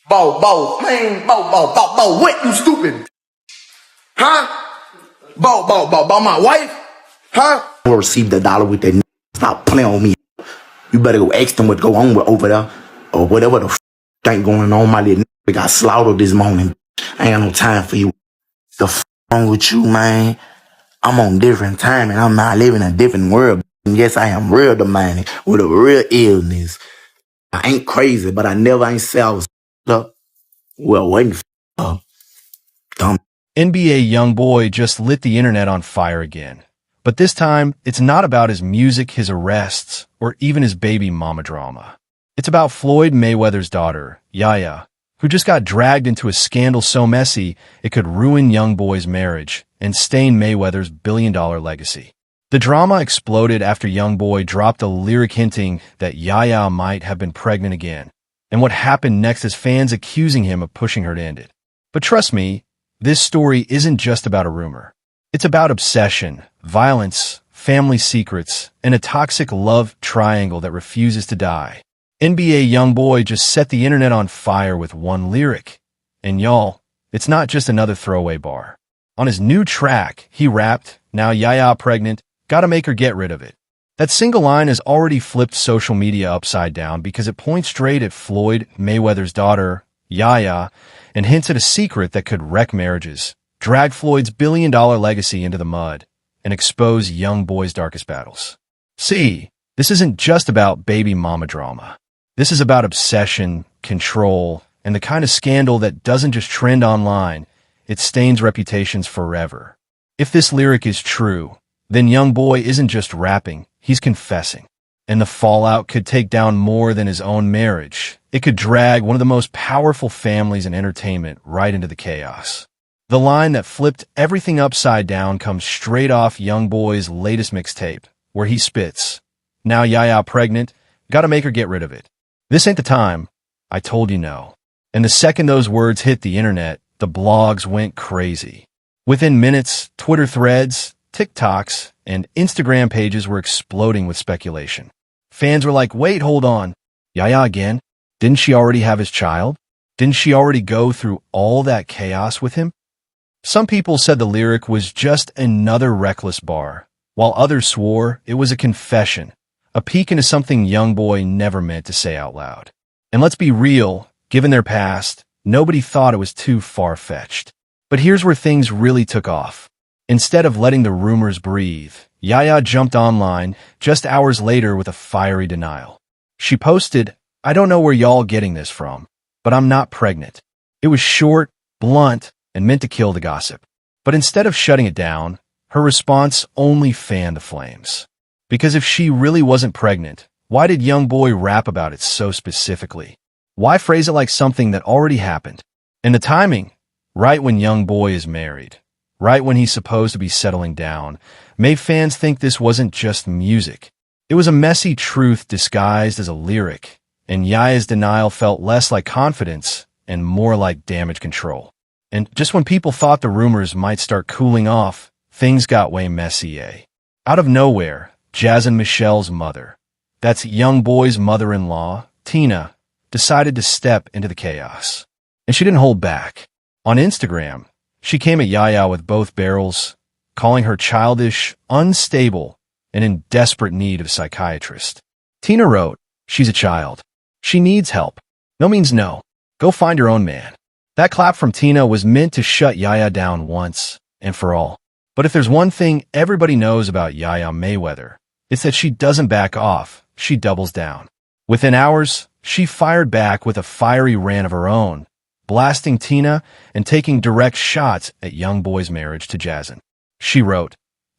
Bow, what, you stupid? Huh? Bow, my wife? Huh? I received $1 with that. Stop playing on me. You better go ask them what go on with over there, or whatever the thing going on. My little nigga got slaughtered this morning. I ain't got no time for you. The wrong with you, man? I'm on different time, and I'm not living in a different world. And yes, I am real demanding with a real illness. I ain't crazy, but I never ain't say I was up. Well, waiting for dumb. NBA YoungBoy just lit the internet on fire again. But this time, it's not about his music, his arrests, or even his baby mama drama. It's about Floyd Mayweather's daughter, Yaya, who just got dragged into a scandal so messy it could ruin YoungBoy's marriage and stain Mayweather's billion-dollar legacy. The drama exploded after YoungBoy dropped a lyric hinting that Yaya might have been pregnant again, and what happened next is fans accusing him of pushing her to end it. But trust me, this story isn't just about a rumor. It's about obsession, violence, family secrets, and a toxic love triangle that refuses to die. NBA YoungBoy just set the internet on fire with one lyric. And y'all, it's not just another throwaway bar. On his new track, he rapped, "Now Yaya pregnant, gotta make her get rid of it." That single line has already flipped social media upside down because it points straight at Floyd Mayweather's daughter, Yaya, and hints at a secret that could wreck marriages, drag Floyd's billion-dollar legacy into the mud, and expose YoungBoy's darkest battles. See, this isn't just about baby mama drama. This is about obsession, control, and the kind of scandal that doesn't just trend online, it stains reputations forever. If this lyric is true, then YoungBoy isn't just rapping, he's confessing. And the fallout could take down more than his own marriage. It could drag one of the most powerful families in entertainment right into the chaos. The line that flipped everything upside down comes straight off YoungBoy's latest mixtape, where he spits, "Now Yaya pregnant, gotta make her get rid of it. This ain't the time. I told you no." And the second those words hit the internet, the blogs went crazy. Within minutes, Twitter threads, TikToks, and Instagram pages were exploding with speculation. Fans were like, wait, hold on. Yaya again? Didn't she already have his child? Didn't she already go through all that chaos with him? Some people said the lyric was just another reckless bar, while others swore it was a confession, a peek into something YoungBoy never meant to say out loud. And let's be real, given their past, nobody thought it was too far-fetched. But here's where things really took off. Instead of letting the rumors breathe, Yaya jumped online just hours later with a fiery denial. She posted, "I don't know where y'all getting this from, but I'm not pregnant." It was short, blunt, and meant to kill the gossip. But instead of shutting it down, her response only fanned the flames. Because if she really wasn't pregnant, why did YoungBoy rap about it so specifically? Why phrase it like something that already happened? And the timing, right when YoungBoy is married, right when he's supposed to be settling down, made fans think this wasn't just music. It was a messy truth disguised as a lyric, and Yaya's denial felt less like confidence and more like damage control. And just when people thought the rumors might start cooling off, things got way messier. Out of nowhere, Jazz and Michelle's mother, that's YoungBoy's mother-in-law, Tina, decided to step into the chaos. And she didn't hold back. On Instagram, she came at Yaya with both barrels, calling her childish, unstable, and in desperate need of a psychiatrist. Tina wrote, "She's a child. She needs help. No means no. Go find your own man." That clap from Tina was meant to shut Yaya down once and for all. But if there's one thing everybody knows about Yaya Mayweather, it's that she doesn't back off, she doubles down. Within hours, she fired back with a fiery rant of her own, blasting Tina and taking direct shots at YoungBoy's marriage to Jazzin. She wrote,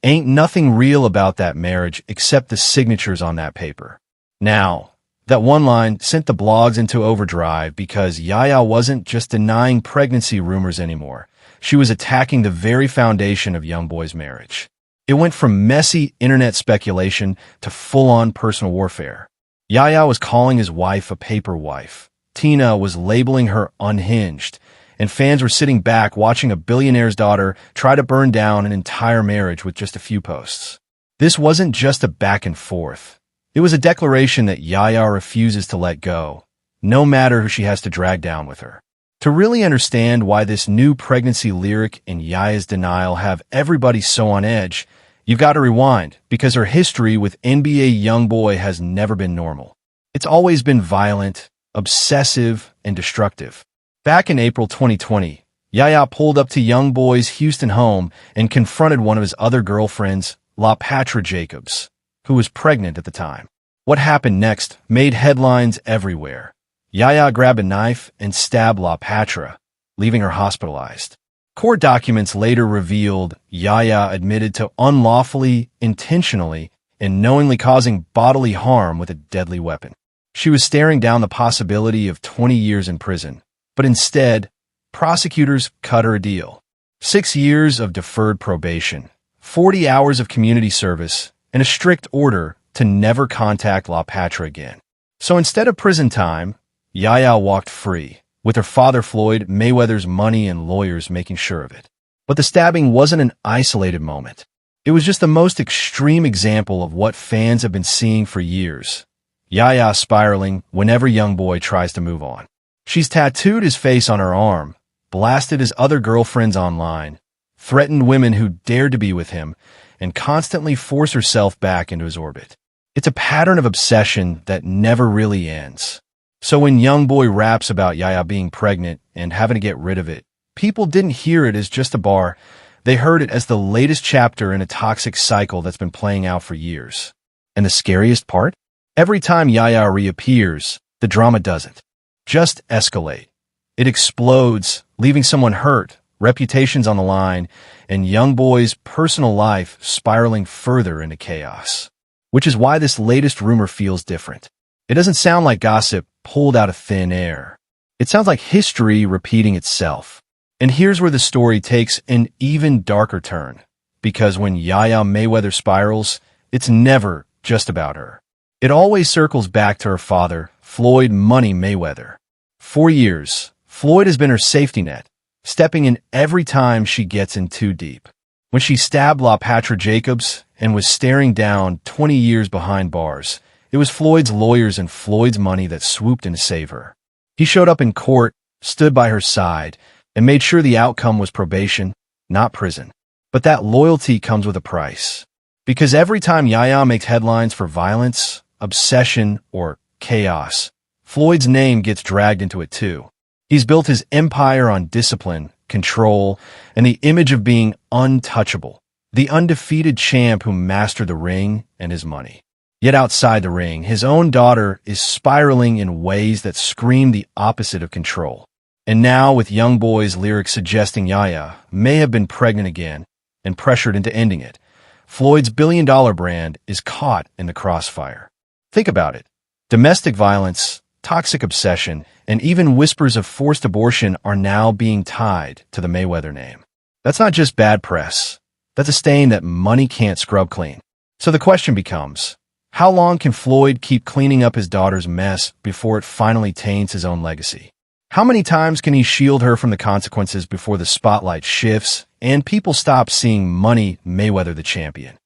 "Ain't nothing real about that marriage except the signatures on that paper." Now, that one line sent the blogs into overdrive because Yaya wasn't just denying pregnancy rumors anymore. She was attacking the very foundation of YoungBoy's marriage. It went from messy internet speculation to full-on personal warfare. Yaya was calling his wife a paper wife. Tina was labeling her unhinged, and fans were sitting back watching a billionaire's daughter try to burn down an entire marriage with just a few posts. This wasn't just a back and forth. It was a declaration that Yaya refuses to let go, no matter who she has to drag down with her. To really understand why this new pregnancy lyric and Yaya's denial have everybody so on edge, you've got to rewind, because her history with NBA YoungBoy has never been normal. It's always been violent, obsessive, and destructive. Back in April 2020, Yaya pulled up to YoungBoy's Houston home and confronted one of his other girlfriends, LaPatra Jacobs, who was pregnant at the time. What happened next made headlines everywhere. Yaya grabbed a knife and stabbed LaPatra, leaving her hospitalized. Court documents later revealed Yaya admitted to unlawfully, intentionally, and knowingly causing bodily harm with a deadly weapon. She was staring down the possibility of 20 years in prison, but instead, prosecutors cut her a deal. 6 years of deferred probation, 40 hours of community service, and a strict order to never contact LaPatra again. So instead of prison time, Yaya walked free, with her father Floyd Mayweather's money and lawyers making sure of it. But the stabbing wasn't an isolated moment. It was just the most extreme example of what fans have been seeing for years. Yaya spiraling whenever YoungBoy tries to move on. She's tattooed his face on her arm, blasted his other girlfriends online, threatened women who dared to be with him, and constantly forced herself back into his orbit. It's a pattern of obsession that never really ends. So when YoungBoy raps about Yaya being pregnant and having to get rid of it, people didn't hear it as just a bar. They heard it as the latest chapter in a toxic cycle that's been playing out for years. And the scariest part? Every time Yaya reappears, the drama doesn't just escalate. It explodes, leaving someone hurt, reputations on the line, and YoungBoy's personal life spiraling further into chaos. Which is why this latest rumor feels different. It doesn't sound like gossip pulled out of thin air. It sounds like history repeating itself. And here's where the story takes an even darker turn. Because when Yaya Mayweather spirals, it's never just about her. It always circles back to her father, Floyd "Money" Mayweather. For years, Floyd has been her safety net, stepping in every time she gets in too deep. When she stabbed LaPatra Jacobs and was staring down 20 years behind bars, it was Floyd's lawyers and Floyd's money that swooped in to save her. He showed up in court, stood by her side, and made sure the outcome was probation, not prison. But that loyalty comes with a price. Because every time Yaya makes headlines for violence, obsession, or chaos, Floyd's name gets dragged into it too. He's built his empire on discipline, control, and the image of being untouchable, the undefeated champ who mastered the ring and his money. Yet outside the ring, his own daughter is spiraling in ways that scream the opposite of control. And now, with YoungBoy's lyrics suggesting Yaya may have been pregnant again and pressured into ending it, Floyd's billion-dollar brand is caught in the crossfire. Think about it. Domestic violence, toxic obsession, and even whispers of forced abortion are now being tied to the Mayweather name. That's not just bad press. That's a stain that money can't scrub clean. So the question becomes, how long can Floyd keep cleaning up his daughter's mess before it finally taints his own legacy? How many times can he shield her from the consequences before the spotlight shifts and people stop seeing Money Mayweather the champion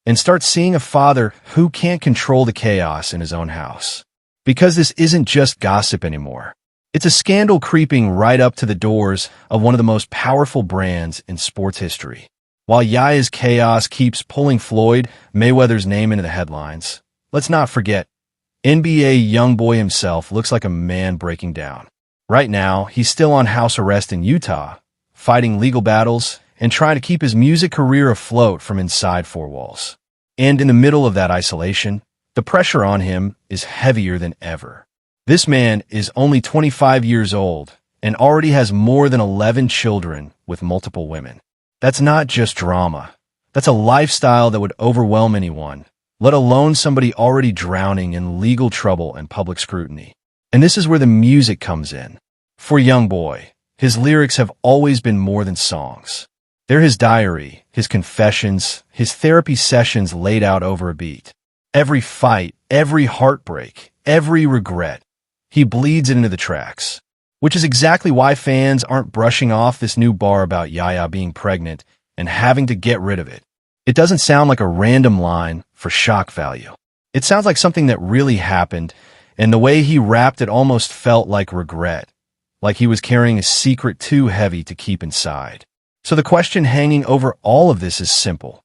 and start seeing a father who can't control the chaos in his own house? Because this isn't just gossip anymore. It's a scandal creeping right up to the doors of one of the most powerful brands in sports history. While Yaya's chaos keeps pulling Floyd Mayweather's name into the headlines, let's not forget, NBA YoungBoy himself looks like a man breaking down. Right now, he's still on house arrest in Utah, fighting legal battles and trying to keep his music career afloat from inside four walls. And in the middle of that isolation, the pressure on him is heavier than ever. This man is only 25 years old and already has more than 11 children with multiple women. That's not just drama. That's a lifestyle that would overwhelm anyone, let alone somebody already drowning in legal trouble and public scrutiny. And this is where the music comes in. For YoungBoy, his lyrics have always been more than songs. They're his diary, his confessions, his therapy sessions laid out over a beat. Every fight, every heartbreak, every regret, he bleeds it into the tracks. Which is exactly why fans aren't brushing off this new bar about Yaya being pregnant and having to get rid of it. It doesn't sound like a random line for shock value. It sounds like something that really happened, And the way he rapped, it almost felt like regret, like he was carrying a secret too heavy to keep inside. So the question hanging over all of this is simple.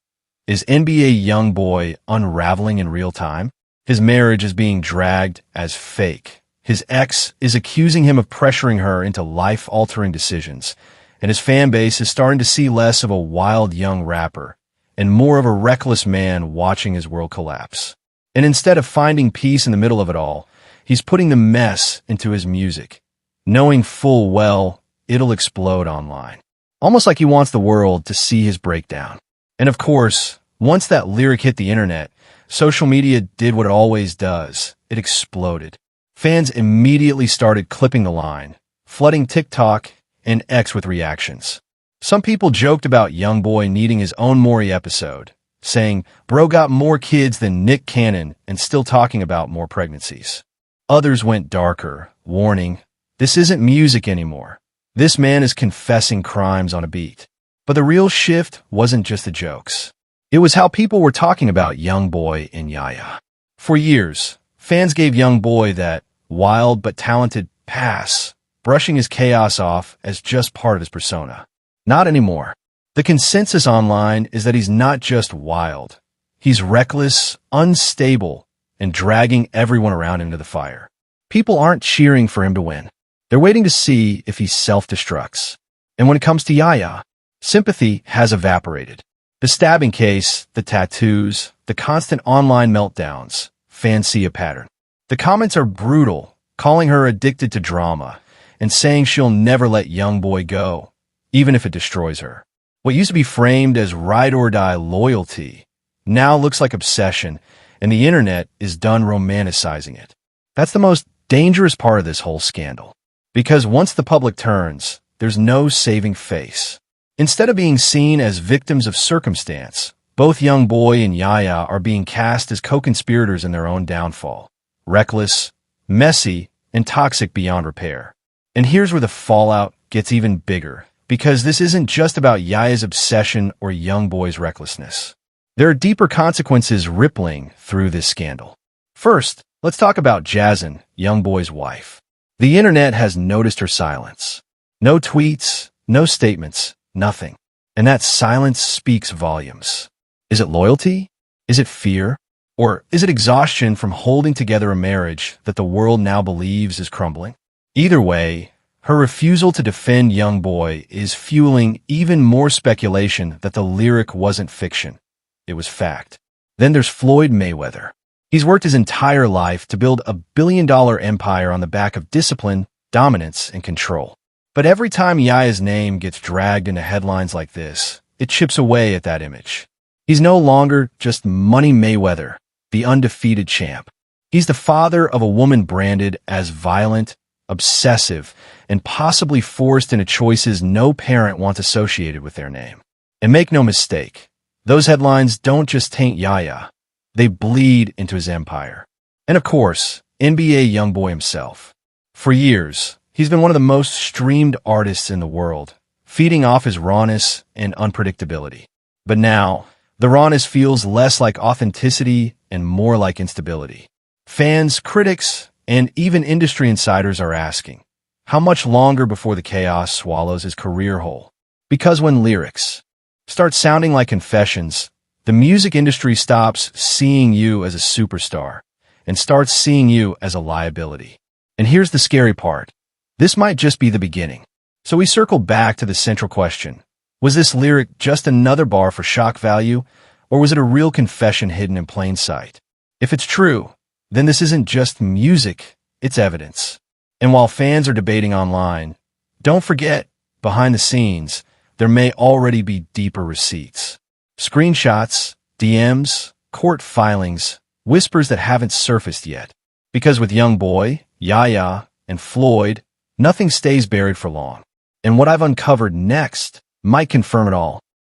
Is NBA YoungBoy unraveling in real time? His marriage is being dragged as fake. His ex is accusing him of pressuring her into life-altering decisions, and his fan base is starting to see less of a wild young rapper and more of a reckless man watching his world collapse. And instead of finding peace in the middle of it all, he's putting the mess into his music, knowing full well it'll explode online. Almost like he wants the world to see his breakdown. And of course, once that lyric hit the internet, social media did what it always does. It exploded. Fans immediately started clipping the line, flooding TikTok and X with reactions. Some people joked about YoungBoy needing his own Maury episode, saying, "Bro got more kids than Nick Cannon," and still talking about more pregnancies. Others went darker, warning, "This isn't music anymore. This man is confessing crimes on a beat." But the real shift wasn't just the jokes. It was how people were talking about YoungBoy and Yaya. For years, fans gave YoungBoy that wild but talented pass, brushing his chaos off as just part of his persona. Not anymore. The consensus online is that he's not just wild. He's reckless, unstable, and dragging everyone around into the fire. People aren't cheering for him to win. They're waiting to see if he self-destructs. And when it comes to Yaya, sympathy has evaporated. The stabbing case, the tattoos, the constant online meltdowns, fans see a pattern. The comments are brutal, calling her addicted to drama, and saying she'll never let YoungBoy go, even if it destroys her. What used to be framed as ride-or-die loyalty now looks like obsession, and the internet is done romanticizing it. That's the most dangerous part of this whole scandal. Because once the public turns, there's no saving face. Instead of being seen as victims of circumstance, both YoungBoy and Yaya are being cast as co-conspirators in their own downfall. Reckless, messy, and toxic beyond repair. And here's where the fallout gets even bigger, because this isn't just about Yaya's obsession or YoungBoy's recklessness. There are deeper consequences rippling through this scandal. First, let's talk about Jazen, YoungBoy's wife. The internet has noticed her silence. No tweets, no statements, nothing. And that silence speaks volumes. Is it loyalty? Is it fear? Or is it exhaustion from holding together a marriage that the world now believes is crumbling? Either way, her refusal to defend YoungBoy is fueling even more speculation that the lyric wasn't fiction. It was fact. Then there's Floyd Mayweather. He's worked his entire life to build a billion-dollar empire on the back of discipline, dominance, and control. But every time Yaya's name gets dragged into headlines like this, it chips away at that image. He's no longer just Money Mayweather, the undefeated champ. He's the father of a woman branded as violent, obsessive, and possibly forced into choices no parent wants associated with their name. And make no mistake, those headlines don't just taint Yaya. They bleed into his empire. And of course, NBA YoungBoy himself. For years, he's been one of the most streamed artists in the world, feeding off his rawness and unpredictability. But now, the rawness feels less like authenticity and more like instability. Fans, critics, and even industry insiders are asking, how much longer before the chaos swallows his career whole? Because when lyrics start sounding like confessions, the music industry stops seeing you as a superstar and starts seeing you as a liability. And here's the scary part. This might just be the beginning. So we circle back to the central question. Was this lyric just another bar for shock value, or was it a real confession hidden in plain sight? If it's true, then this isn't just music, it's evidence. And while fans are debating online, don't forget, behind the scenes, there may already be deeper receipts. Screenshots, DMs, court filings, whispers that haven't surfaced yet. Because with YoungBoy, Yaya, and Floyd, nothing stays buried for long. And what I've uncovered next might confirm it all.